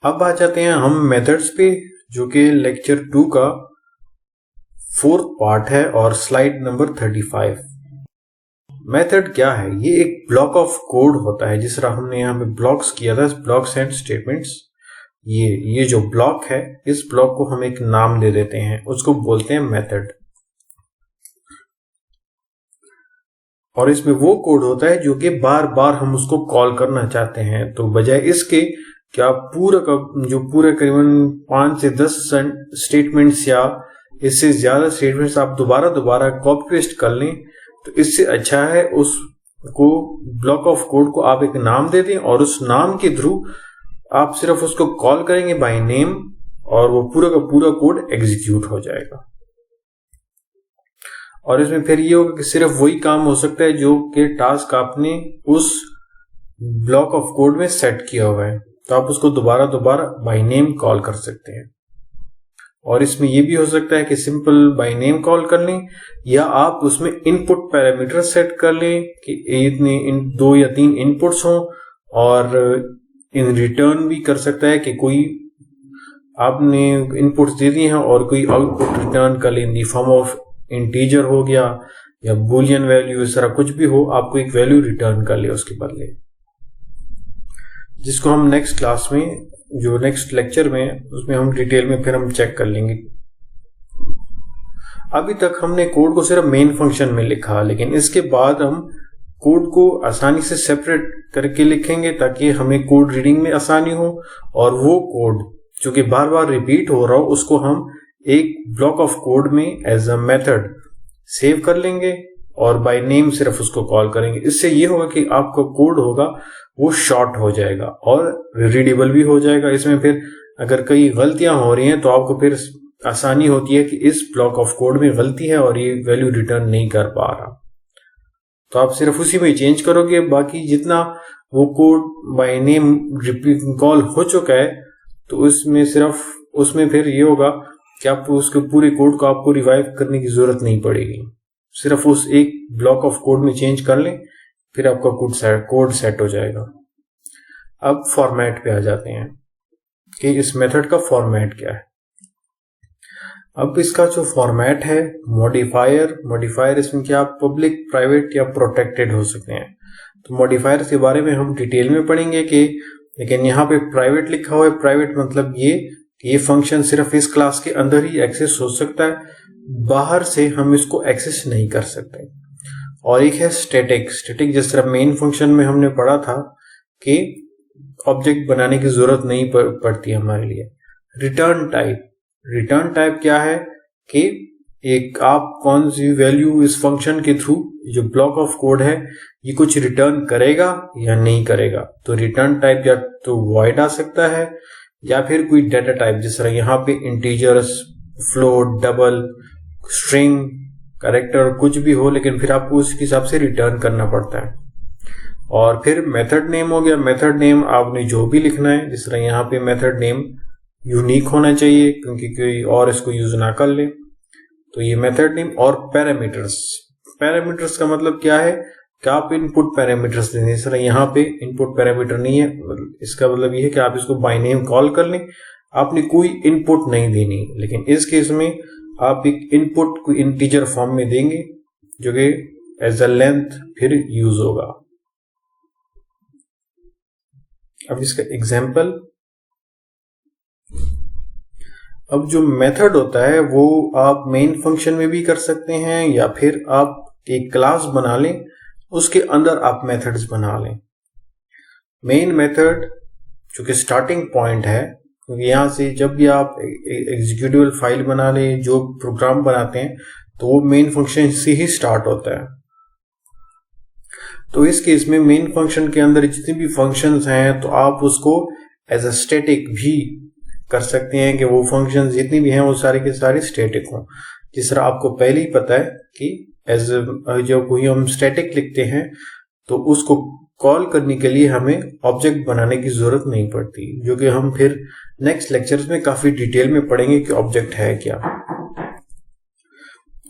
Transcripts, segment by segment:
अब आ जाते हैं हम मेथड्स पे, जो कि लेक्चर 2 का 4th पार्ट है और स्लाइड नंबर 35। मेथड क्या है? ये एक ब्लॉक ऑफ कोड होता है, जिस तरह हमने यहाँ पे ब्लॉक्स किया था, ब्लॉक्स एंड स्टेटमेंट्स। ये जो ब्लॉक है, इस ब्लॉक को हम एक नाम दे देते हैं, उसको बोलते हैं मेथड। और इसमें वो कोड होता है जो कि बार बार हम उसको कॉल करना चाहते हैं। तो बजाय इसके कि आप पूरे करीबन 5 से 10 स्टेटमेंट्स या इससे ज्यादा स्टेटमेंट्स आप दोबारा कॉपी पेस्ट कर लें, तो इससे अच्छा है उसको ब्लॉक ऑफ कोड को आप एक नाम दे दें और उस नाम के थ्रू आप सिर्फ उसको कॉल करेंगे बाय नेम, और वो पूरा का पूरा कोड एग्जीक्यूट हो जाएगा। और इसमें फिर ये होगा कि सिर्फ वही काम हो सकता है जो कि टास्क आपने उस ब्लॉक ऑफ कोड में सेट किया हुआ है, तो आप उसको दोबारा बाय नेम कॉल कर सकते हैं। और इसमें यह भी हो सकता है कि सिंपल बाय नेम कॉल कर लें, या आप उसमें इनपुट पैरामीटर सेट कर लें कि इतने 2 या 3 इनपुट्स हों, और इन रिटर्न भी कर सकता है कि कोई आपने इनपुट्स दे दिए हैं और कोई आउटपुट रिटर्न कर लें इन दी फॉर्म ऑफ इंटीजर हो गया या बूलियन वैल्यू, इस तरह कुछ भी हो, आपको एक वैल्यू रिटर्न कर ले उसके बदले, जिसको हम नेक्स्ट क्लास में, जो नेक्स्ट लेक्चर में, उसमें हम डिटेल में फिर हम चेक कर लेंगे। अभी तक हमने कोड को सिर्फ मेन फंक्शन में लिखा, लेकिन इसके बाद हम कोड को आसानी से सेपरेट करके लिखेंगे ताकि हमें कोड रीडिंग में आसानी हो, और वो कोड जो कि बार बार रिपीट हो रहा हो उसको हम एक ब्लॉक ऑफ कोड में एज अ मेथड सेव कर लेंगे और बाय नेम सिर्फ उसको कॉल करेंगे। इससे ये होगा कि आपका कोड होगा वो शॉर्ट हो जाएगा और रीडेबल भी हो जाएगा। इसमें फिर अगर कई गलतियां हो रही हैं तो आपको फिर आसानी होती है कि इस ब्लॉक ऑफ कोड में गलती है और ये वैल्यू रिटर्न नहीं कर पा रहा, तो आप सिर्फ उसी में चेंज करोगे। बाकी जितना वो code by name repeat call हो चुका है, तो उसमें फिर ये होगा कि आपको उसके पूरे कोड को आपको रिवाइव करने की जरूरत नहीं पड़ेगी। सिर्फ उस एक ब्लॉक ऑफ कोड में चेंज कर लें, फिर आपका कोड सेट हो जाएगा। अब फॉर्मेट पे आ जाते हैं कि इस मेथड का फॉर्मेट क्या है। अब इसका जो फॉर्मेट है, मॉडिफायर इसमें क्या पब्लिक, प्राइवेट या प्रोटेक्टेड हो सकते हैं। तो मॉडिफायर के बारे में हम डिटेल में पढ़ेंगे कि, लेकिन यहाँ पे प्राइवेट लिखा हुआ है। प्राइवेट मतलब ये फंक्शन सिर्फ इस क्लास के अंदर ही एक्सेस हो सकता है, बाहर से हम इसको एक्सेस नहीं कर सकते। और एक है स्टैटिक जिस तरह मेन फंक्शन में हमने पढ़ा था कि ऑब्जेक्ट बनाने की जरूरत नहीं पड़ती हमारे लिए। रिटर्न टाइप क्या है कि एक आप कौन सी वैल्यू इस फंक्शन के थ्रू, जो ब्लॉक ऑफ कोड है, ये कुछ रिटर्न करेगा या नहीं करेगा। तो रिटर्न टाइप या तो वॉइड आ सकता है या फिर कोई डेटा टाइप, जिस तरह यहाँ पे integers, float, double, string, character, कुछ भी हो, लेकिन फिर आपको उसके हिसाब से रिटर्न करना पड़ता है। और फिर मेथड नेम हो गया। मेथड नेम आपने जो भी लिखना है, जिस तरह यहाँ पे मेथड नेम यूनिक होना चाहिए क्योंकि कोई और इसको यूज ना कर ले, तो ये मेथड नेम। और पैरामीटर्स का मतलब क्या है कि आप इनपुट पैरामीटर्स देंगे। इस तरह यहाँ पे इनपुट पैरामीटर नहीं है, इसका मतलब ये है कि आप इसको बाय नेम कॉल कर लें, आपने कोई इनपुट नहीं देनी। लेकिन इस केस में आप एक इनपुट को इंटीजर फॉर्म में देंगे जो कि एज अ लेंथ फिर यूज होगा। अब इसका एग्जाम्पल, अब जो मेथड होता है वो आप मेन फंक्शन में भी कर सकते हैं, या फिर आप एक क्लास बना लें, उसके अंदर आप मेथड्स बना लें। मेन मेथड जो कि स्टार्टिंग पॉइंट है, क्योंकि यहां से जब भी आप एग्जीक्यूटिबल फाइल बना लें, जो प्रोग्राम बनाते हैं, तो वो मेन फंक्शन से ही स्टार्ट होता है। तो इस केस में मेन फंक्शन के अंदर जितने भी फंक्शंस हैं, तो आप उसको एज अ स्टैटिक भी कर सकते हैं कि वो फंक्शंस जितनी भी हैं वो सारे के सारे स्टैटिक हों। जिस तरह आपको पहले ही पता है कि जब कोई हम स्टैटिक लिखते हैं तो उसको कॉल करने के लिए हमें ऑब्जेक्ट बनाने की जरूरत नहीं पड़ती, जो कि हम फिर नेक्स्ट लेक्चर्स में काफी डिटेल में पढ़ेंगे कि ऑब्जेक्ट है क्या।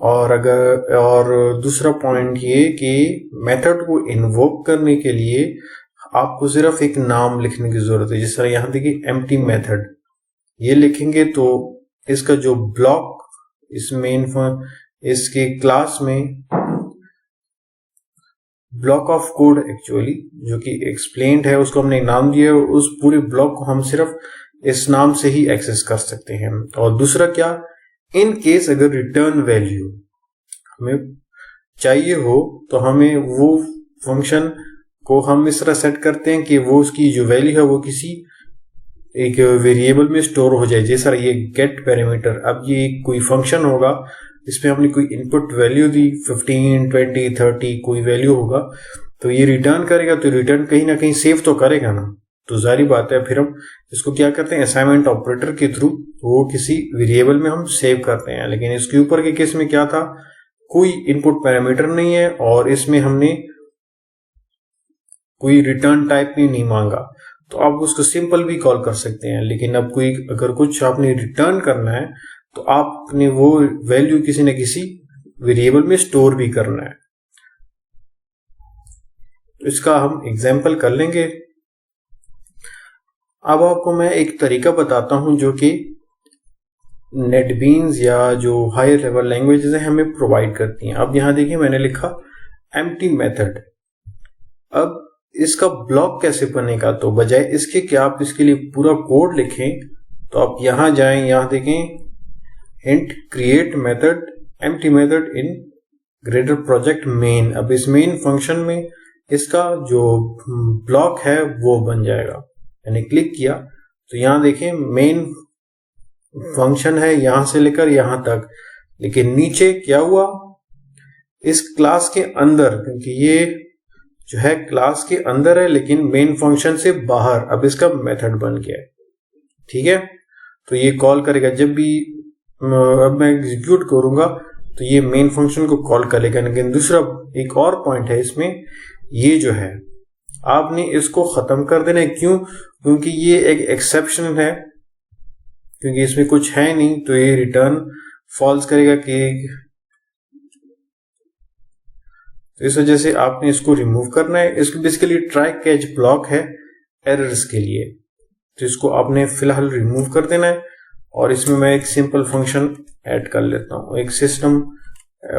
और दूसरा पॉइंट ये कि मेथड को इन्वोक करने के लिए आपको सिर्फ एक नाम लिखने की जरूरत है। जिस तरह यहाँ देखिए एम्प्टी मेथड, ये लिखेंगे तो इसका जो ब्लॉक इस मेन इसके क्लास में ब्लॉक ऑफ कोड एक्चुअली जो कि एक्सप्लेन्ड है, उसको हमने नाम दिया है। उस पूरे ब्लॉक को हम सिर्फ इस नाम से ही एक्सेस कर सकते हैं। और दूसरा क्या, इन केस अगर रिटर्न वैल्यू हमें चाहिए हो तो हमें वो फंक्शन को हम इस तरह सेट करते हैं कि वो उसकी जो वैल्यू है वो किसी एक वेरिएबल में स्टोर हो जाए। जैसा ये गेट पैरामीटर, अब ये कोई फंक्शन होगा, इसमें हमने कोई इनपुट वैल्यू दी 15, 20, 30 कोई वैल्यू होगा, तो ये रिटर्न करेगा। तो रिटर्न कहीं ना कहीं सेव तो करेगा ना, तो जारी बात है फिर हम इसको क्या करते हैं, असाइनमेंट ऑपरेटर के थ्रू वो किसी वेरिएबल में हम सेव करते हैं। लेकिन इसके ऊपर के केस में क्या था, कोई इनपुट पैरामीटर नहीं है और इसमें हमने कोई रिटर्न टाइप भी नहीं मांगा, तो आप उसको सिंपल भी कॉल कर सकते हैं। लेकिन अब कोई अगर कुछ आपने रिटर्न करना है तो आपने वो वैल्यू किसी न किसी वेरिएबल में स्टोर भी करना है। तो इसका हम एग्जाम्पल कर लेंगे। अब आपको मैं एक तरीका बताता हूं जो कि नेटबीन्स या जो हायर लेवल लैंग्वेजेस है हमें प्रोवाइड करती हैं। अब यहां देखिए मैंने लिखा एम्प्टी मेथड। अब इसका ब्लॉक कैसे बनेगा, तो बजाय इसके कि आप इसके लिए पूरा कोड लिखें तो आप यहां जाएं, यहां देखें hint create method empty method in greater project main. अब इस मेन फंक्शन में इसका जो ब्लॉक है वो बन जाएगा। मैंने क्लिक किया तो यहां देखें मेन फंक्शन है यहां से लेकर यहां तक, लेकिन नीचे क्या हुआ, इस क्लास के अंदर, क्योंकि ये जो है क्लास के अंदर है लेकिन मेन फंक्शन से बाहर, अब इसका मेथड बन गया है। ठीक है, तो ये कॉल करेगा जब भी अब मैं एग्जीक्यूट करूंगा तो ये मेन फंक्शन को कॉल करेगा। लेकिन दूसरा एक और पॉइंट है इसमें, ये जो है आपने इसको खत्म कर देना है। क्यों, क्योंकि ये एक एक्सेप्शन है, क्योंकि इसमें कुछ है नहीं, तो ये रिटर्न फॉल्स करेगा कि, तो इस वजह से आपने इसको रिमूव करना है। इसको बेसिकली ट्राई कैच ब्लॉक है एरर्स के लिए, तो इसको आपने फिलहाल रिमूव कर देना है। और इसमें मैं एक सिंपल फंक्शन ऐड कर लेता हूं, एक सिस्टम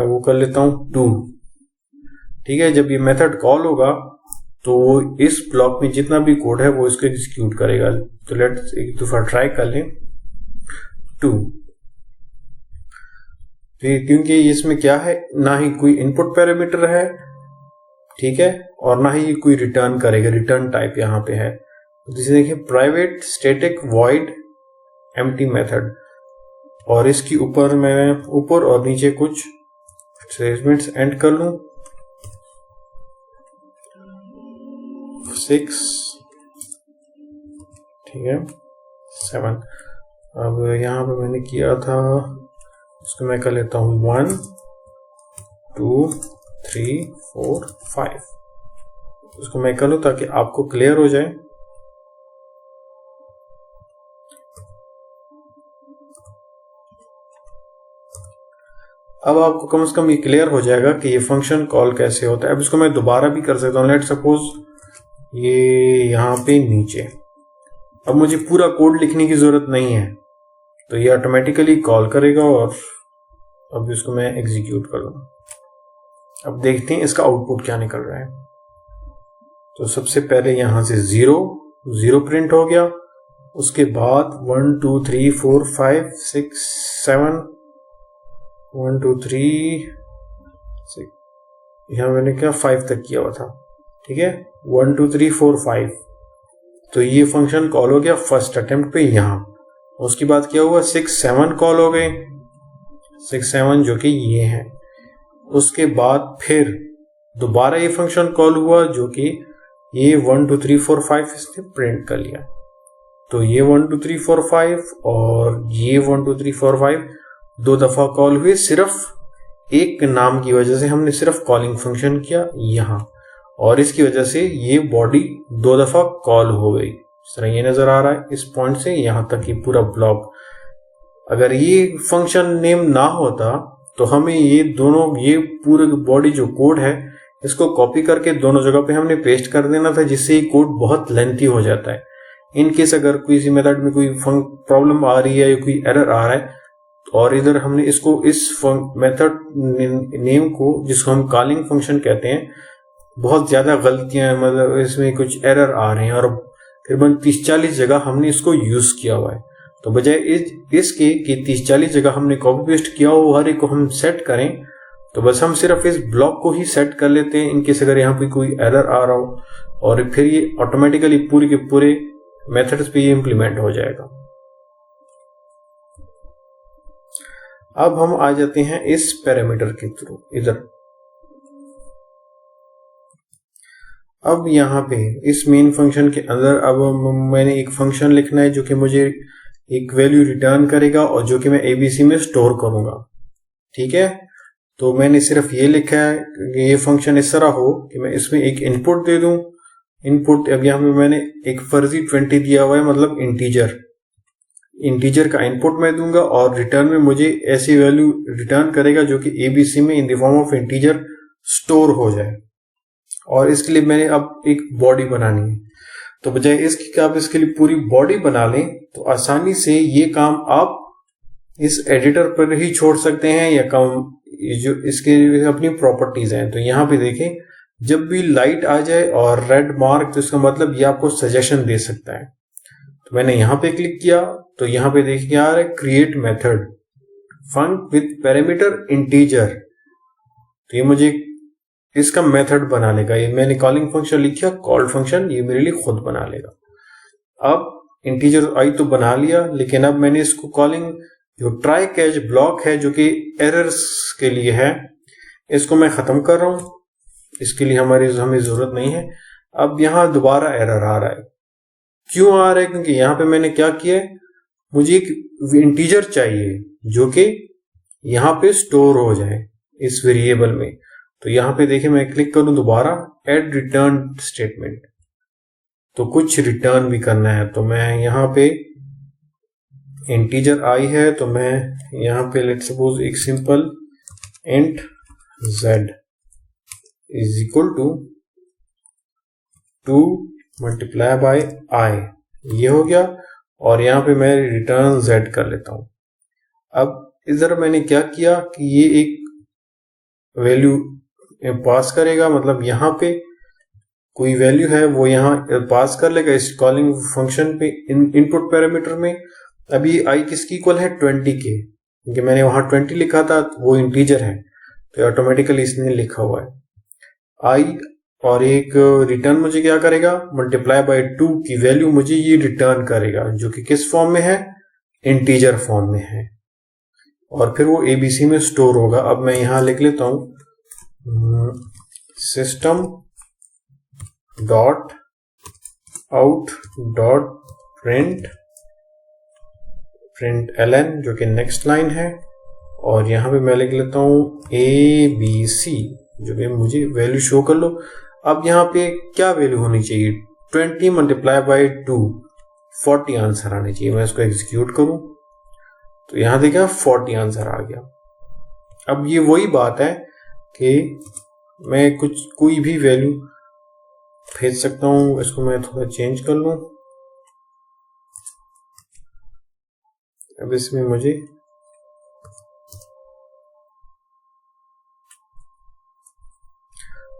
वो कर लेता हूं टू। ठीक है, जब ये मेथड कॉल होगा तो वो इस ब्लॉक में जितना भी कोड है वो इसको एग्जीक्यूट करेगा। तो लेट्स एक दफा ट्राई कर लें टू। क्योंकि इसमें क्या है, ना ही कोई इनपुट पैरामीटर है, ठीक है, और ना ही कोई रिटर्न करेगा, रिटर्न टाइप यहाँ पे है। जैसे देखिए private static void empty method, और इसके ऊपर मैं ऊपर और नीचे कुछ स्टेटमेंट्स एंड कर लूं 6, ठीक है 7। अब यहाँ पे मैंने किया था, उसको मैं कर लेता हूं 1 2 3 4 5। उसको मैं कर लूं ताकि आपको क्लियर हो जाए। अब आपको कम से कम ये क्लियर हो जाएगा कि ये फंक्शन कॉल कैसे होता है। अब इसको मैं दोबारा भी कर सकता हूँ। लेट सपोज ये यहाँ पे नीचे, अब मुझे पूरा कोड लिखने की जरूरत नहीं है, तो ये ऑटोमेटिकली कॉल करेगा। और अब इसको मैं एग्जीक्यूट कर लूँ। अब देखते हैं इसका आउटपुट क्या निकल रहा है। तो सबसे पहले यहां से 0 प्रिंट हो गया, उसके बाद 1 2 3 4 5 6 7 1 2 3 6, यहां मैंने क्या 5 तक किया हुआ था, ठीक है 1 2 3 4 5। तो ये फंक्शन कॉल हो गया फर्स्ट अटेम्प्ट पे यहां। उसके बाद क्या हुआ 6 7 कॉल हो गए, 6 7 जो कि ये है। उसके बाद फिर दोबारा ये फंक्शन कॉल हुआ जो कि ये 1 2 3 4 5 इसने प्रिंट कर लिया। तो ये 1 2 3 4 5 और ये 1 2 3 4 5 दो दफा कॉल हुए, सिर्फ एक नाम की वजह से हमने सिर्फ कॉलिंग फंक्शन किया यहां, और इसकी वजह से ये बॉडी दो दफा कॉल हो गई। इस तरह ये नजर आ रहा है इस पॉइंट से यहां तक ये पूरा ब्लॉक। अगर ये फंक्शन नेम ना होता तो हमें ये दोनों, ये पूरे बॉडी जो कोड है इसको कॉपी करके दोनों जगह पे हमने पेस्ट कर देना था, जिससे ये कोड बहुत लेंथी हो जाता है। इन केस अगर किसी मेथड में कोई प्रॉब्लम आ रही है या कोई एरर आ रहा है, और इधर हमने इसको इस मेथड नेम को, जिसको हम कॉलिंग फंक्शन कहते हैं, बहुत ज्यादा गलतियां, मतलब इसमें कुछ एरर आ रहे हैं और तकरीबन 30-40 जगह हमने इसको यूज किया हुआ है। तो बजाय इसके कि 30-40 जगह हमने कॉपी पेस्ट किया हो, हर एक को हम सेट करें, तो बस हम सिर्फ इस ब्लॉक को ही सेट कर लेते हैं इनकेस अगर यहाँ पे कोई एरर आ रहा हो, और फिर ये ऑटोमेटिकली पूरे के पूरे मेथड्स पे ये इंप्लीमेंट हो जाएगा। अब हम आ जाते हैं इस पैरामीटर के थ्रू इधर। अब यहाँ पे इस मेन फंक्शन के अंदर अब मैंने एक फंक्शन लिखना है जो कि मुझे एक वैल्यू रिटर्न करेगा और जो कि मैं एबीसी में स्टोर करूंगा। ठीक है, तो मैंने सिर्फ ये लिखा है कि ये फंक्शन इस तरह हो कि मैं इसमें एक इनपुट दे दूं। इनपुट अब यहाँ पे मैंने एक फर्जी 20 दिया हुआ है, मतलब इंटीजर का इनपुट मैं दूंगा और रिटर्न में मुझे ऐसी वैल्यू रिटर्न करेगा जो कि एबीसी में in the form of integer store हो जाए। और इसके लिए मैंने अब एक बॉडी बनानी है, तो बजाय इसकी कि आप इसके लिए पूरी बॉडी बना लें, तो आसानी से ये काम आप इस एडिटर पर ही छोड़ सकते हैं, या काम जो इसके अपनी प्रॉपर्टीज हैं। तो यहाँ पे देखें, जब भी लाइट आ जाए और रेड मार्क, तो इसका मतलब ये आपको सजेशन दे सकता है। तो मैंने यहाँ पे क्लिक किया, तो यहाँ पे देखिए क्या आ रहा है, create method funk with parameter integer. तो ये मुझे इसका मेथड बना लेगा। ये मैंने कॉलिंग फंक्शन लिखा, कॉल्ड फंक्शन ये मेरे लिए खुद बना लेगा। अब इंटीजर आई तो बना लिया, लेकिन अब मैंने इसको कॉलिंग जो ट्राई कैच ब्लॉक है जो कि एरर्स के लिए है, इसको मैं खत्म कर रहा हूं। इसके लिए हमें जरूरत नहीं है। अब यहां दोबारा एरर आ रहा है। क्यों आ रहा है? क्योंकि यहां पे मैंने क्या किया है, मुझे एक इंटीजर चाहिए जो कि यहां पे स्टोर हो जाए इस वेरिएबल में। तो यहां पे देखिए, मैं क्लिक करूं दोबारा, एड रिटर्न स्टेटमेंट, तो कुछ रिटर्न भी करना है। तो मैं यहां पे इंटीजर आई है, तो मैं यहां पे लेट सपोज एक simple int z is equal to 2 multiply by i, ये हो गया। और यहां पे मैं रिटर्न z कर लेता हूं। अब इधर मैंने क्या किया कि ये एक वैल्यू पास करेगा, मतलब यहाँ पे कोई वैल्यू है वो यहाँ पास कर लेगा इस कॉलिंग फंक्शन पे इनपुट पैरामीटर में। अभी i किसकी इक्वल है, 20 के, क्योंकि मैंने वहां 20 लिखा था, वो इंटीजर है, तो ऑटोमेटिकली इसने लिखा हुआ है i। और एक रिटर्न मुझे क्या करेगा, मल्टीप्लाई बाय 2 की वैल्यू मुझे ये रिटर्न करेगा, जो कि किस फॉर्म में है, इंटीजर फॉर्म में है, और फिर वो एबीसी में स्टोर होगा। अब मैं यहां लिख लेता हूं system dot out dot print ln, जो कि नेक्स्ट लाइन है, और यहां पे मैं लिख लेता हूं ABC, जो कि मुझे वैल्यू शो कर लो। अब यहाँ पे क्या वैल्यू होनी चाहिए, 20 मल्टीप्लाई बाई 2, 40 आंसर आने चाहिए। मैं इसको एग्जीक्यूट करूं तो यहां देखा 40 आंसर आ गया। अब ये वही बात है कि मैं कोई भी वैल्यू भेज सकता हूं। इसको मैं थोड़ा चेंज कर लूं। अब इसमें मुझे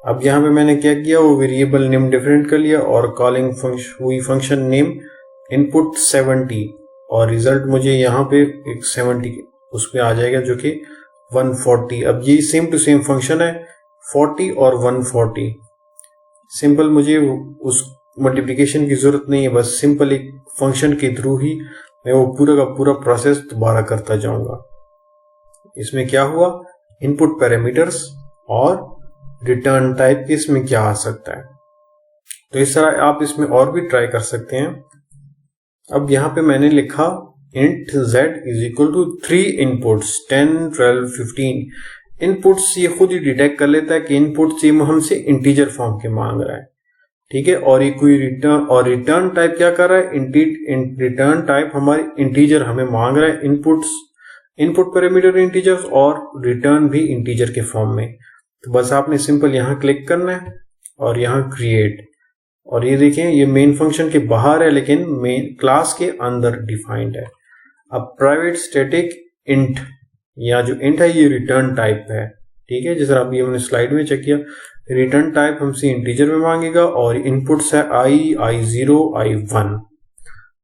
अब यहां पे मैंने क्या किया, वो वेरिएबल नेम डिफरेंट कर लिया और कॉलिंग फंक्शन नेम इनपुट 70 और रिजल्ट मुझे यहाँ पे एक 70 उसमें आ जाएगा, जो कि 140। अब ये सेम टू सेम फंक्शन है, 40 और 140। सिंपल, मुझे उस मल्टीप्लिकेशन की जरूरत नहीं है, बस सिंपल एक फंक्शन के थ्रू ही मैं वो पूरा का पूरा प्रोसेस दोबारा करता जाऊंगा। इसमें क्या हुआ, इनपुट पैरामीटर्स और रिटर्न टाइप इसमें क्या आ सकता है। तो इस तरह आप इसमें और भी ट्राई कर सकते हैं। अब यहां पे मैंने लिखा int z is equal to 3 inputs 10, 12, 15। Inputs ये खुद ही डिटेक्ट कर लेता है कि इनपुट्स ये हमसे इंटीजर फॉर्म के मांग रहा है, ठीक है। और ये कोई रिटर्न टाइप क्या कर रहा है, रिटर्न टाइप हमारी इंटीजर हमें मांग रहा है। इनपुट पैरामीटर इंटीजर्स और रिटर्न भी इंटीजर के फॉर्म में। तो बस आपने सिंपल यहाँ क्लिक करना है और यहाँ क्रिएट, और ये देखें ये मेन फंक्शन के बाहर है लेकिन मेन क्लास के अंदर डिफाइंड है। अब प्राइवेट स्टैटिक इंट, या जो इंट है ये रिटर्न टाइप है, ठीक है, जैसे अभी हमने स्लाइड में चेक किया। रिटर्न टाइप हमसे इंटीजर में मांगेगा और इनपुट्स है i0 i1।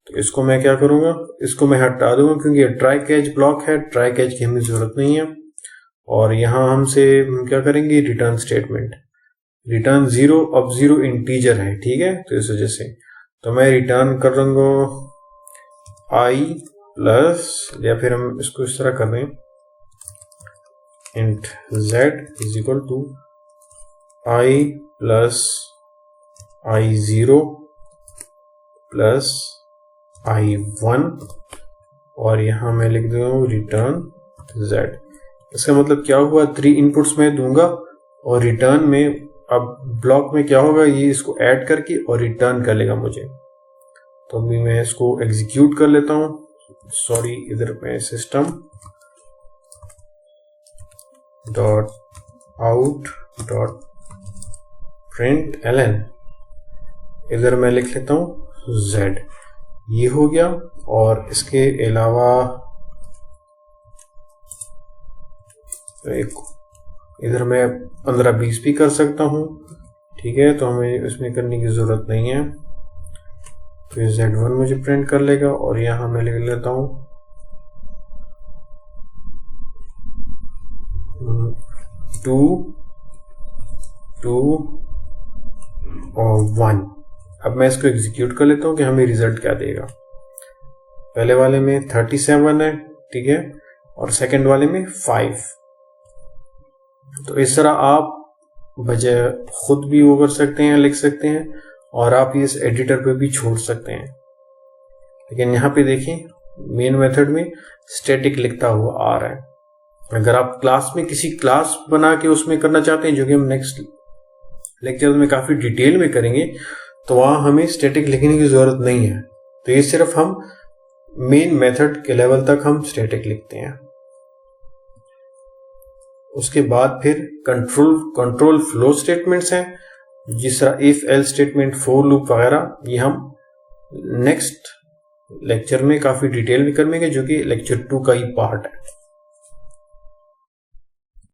तो इसको मैं क्या करूंगा, इसको मैं हटा दूंगा क्योंकि ये ट्राई कैच ब्लॉक है, ट्राई कैच की हमें जरूरत नहीं है। और यहां हमसे हम क्या करेंगे, रिटर्न स्टेटमेंट, रिटर्न 0, अब 0 इंटीजर है, ठीक है, तो इस वजह से तो मैं रिटर्न कर दूंगा i प्लस, या फिर हम इसको इस तरह कर रहे हैं, int z is equal to i plus i0 plus i1, और यहां मैं लिख दूंगा रिटर्न z। इसका मतलब क्या हुआ, 3 इनपुट्स मैं दूंगा और रिटर्न में अब ब्लॉक में क्या होगा, ये इसको ऐड करके और रिटर्न कर लेगा मुझे। तो अभी मैं इसको एग्जीक्यूट कर लेता हूं, सॉरी इधर मैं system dot out dot println, इधर मैं लिख लेता हूं z, ये हो गया। और इसके अलावा एक इधर मैं 15-20 भी कर सकता हूं, ठीक है, तो हमें इसमें करने की जरूरत नहीं है। तो ये z1 मुझे प्रिंट कर लेगा, और यहां मैं लिख लेता हूं 2 2 और 1। अब मैं इसको एग्जीक्यूट कर लेता हूं कि हमें रिजल्ट क्या देगा। पहले वाले में 37 है, ठीक है, और सेकंड वाले में 5। तो इस तरह आप वजह खुद भी वो कर सकते हैं, लिख सकते हैं, और आप इस एडिटर पे भी छोड़ सकते हैं। लेकिन यहाँ पे देखिए मेन मेथड में स्टैटिक लिखता हुआ आ रहा है। अगर आप क्लास में किसी क्लास बना के उसमें करना चाहते हैं, जो कि हम नेक्स्ट लेक्चर में काफी डिटेल में करेंगे, तो वहां हमें स्टैटिक लिखने की जरूरत नहीं है। तो ये सिर्फ हम मेन मेथड के लेवल तक हम स्टैटिक लिखते हैं। उसके बाद फिर कंट्रोल फ्लो स्टेटमेंट्स हैं, जिस तरह if else statement, for loop वगैरह, ये हम नेक्स्ट लेक्चर में काफी डिटेल में करेंगे, जो कि लेक्चर 2 का ही पार्ट है।